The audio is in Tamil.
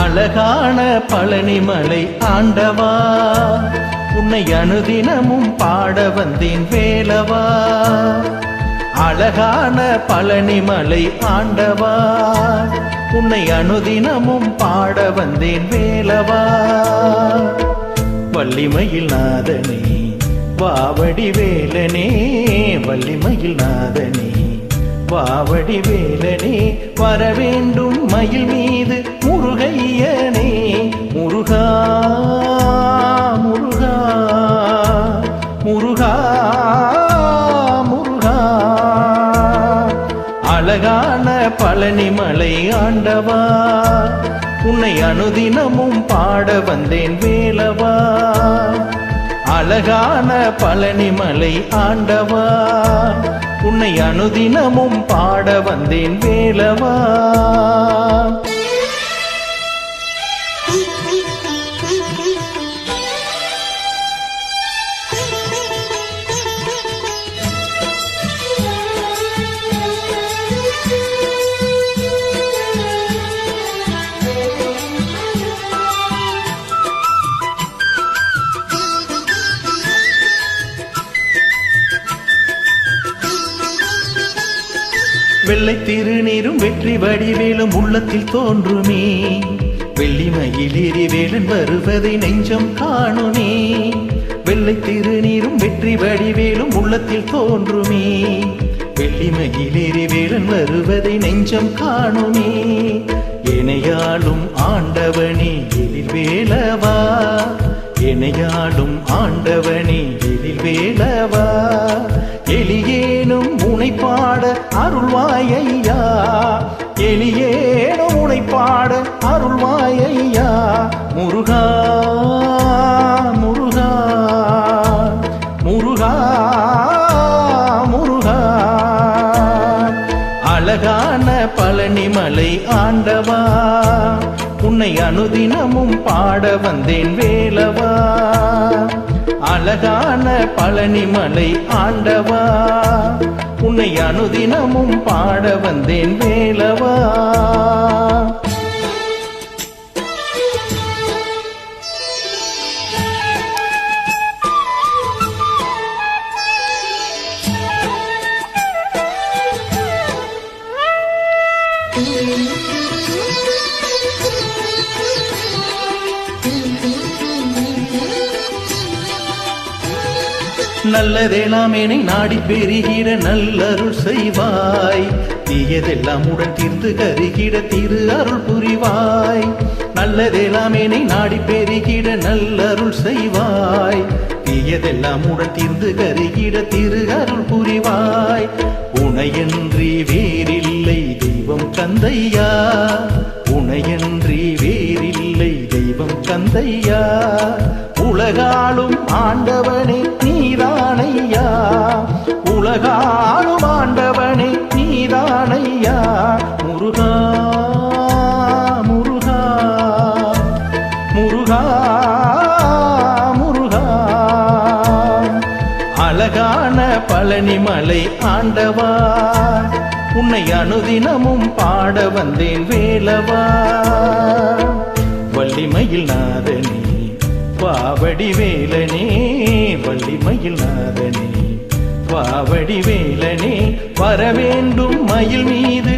அழகான பழனிமலை ஆண்டவா, உன்னை அனுதினமும் பாட வந்தேன் வேலவா. அழகான பழனிமலை ஆண்டவா, உன்னை அனுதினமும் பாட வந்தேன் வேலவா. வள்ளிமயில் நாதனே வாவடி வேலனே, வள்ளிமயில் நாதனே வாவடி வேலனே, வரவேண்டும் மயில் மீது முருகையனே. முருகா முருகா முருகா முருகா. அழகான பழனிமலை ஆண்டவா, உன்னை அனுதினமும் பாட வந்தேன் வேலவா. அழகான பழனிமலை ஆண்டவா, உன்னை அனுதினமும் பாட வந்தேன் வேலவா. வெள்ளை திருநீரும் வெற்றி வடிவேலும் உள்ளத்தில் தோன்றுமே, வெள்ளிமயிலேறி வேலன் வருவதை நெஞ்சம் காணுமே. வெள்ளை திருநீரும் வெற்றி வடிவேலும் உள்ளத்தில் தோன்றுமே, வெள்ளிமயிலேறி வேலன் வருவதை நெஞ்சம் காணுமே. எனையாளும் ஆண்டவனே எழில் வேலவா, எனையாளும் ஆண்டவனே எழில் வேலவா. எளியேனும் உனை பாட அருள்வாயையா, எளியேனும் உனை பாட அருள்வாயையா. முருகா முருகா முருகா முருகா. அழகான பழனிமலை ஆண்டவா, உன்னை அனுதினமும் பாட வந்தேன் வேலவா. அழகான பழனிமலை ஆண்டவா, உன்னை அனுதினமும் பாட வந்தேன் வேலவா. நல்லதெல்லாம் என்னை நாடி பெருகிட நல்லருள் செய்வாய், தீயதெல்லாம் உடன் தீர்ந்து கருகிட திரு அருள் புரிவாய். நல்லதெல்லாம் என்னை நாடி பெருகிட நல்லருள் செய்வாய், தீயதெல்லாம் உடன் தீர்ந்து கருகிட திரு அருள் புரிவாய். உனையன்றி வேறில்லை தெய்வம் கந்தையா, உனையன்றி வேறில்லை தெய்வம் கந்தையா. உலகாளும் ஆண்டவனே நீதானையா, உலகாளும் ஆண்டவனே நீதானையா. முருகா முருகா முருகா முருகா. அழகான பழனிமலை ஆண்டவா, உன்னை அனுதினமும் பாட வந்தேன் வேலவா. வள்ளிமயில் நாதனே வாவடி வேலனே, வள்ளிமயில் நாதனே வாவடி வேலனே, வரவேண்டும் மயில் மீது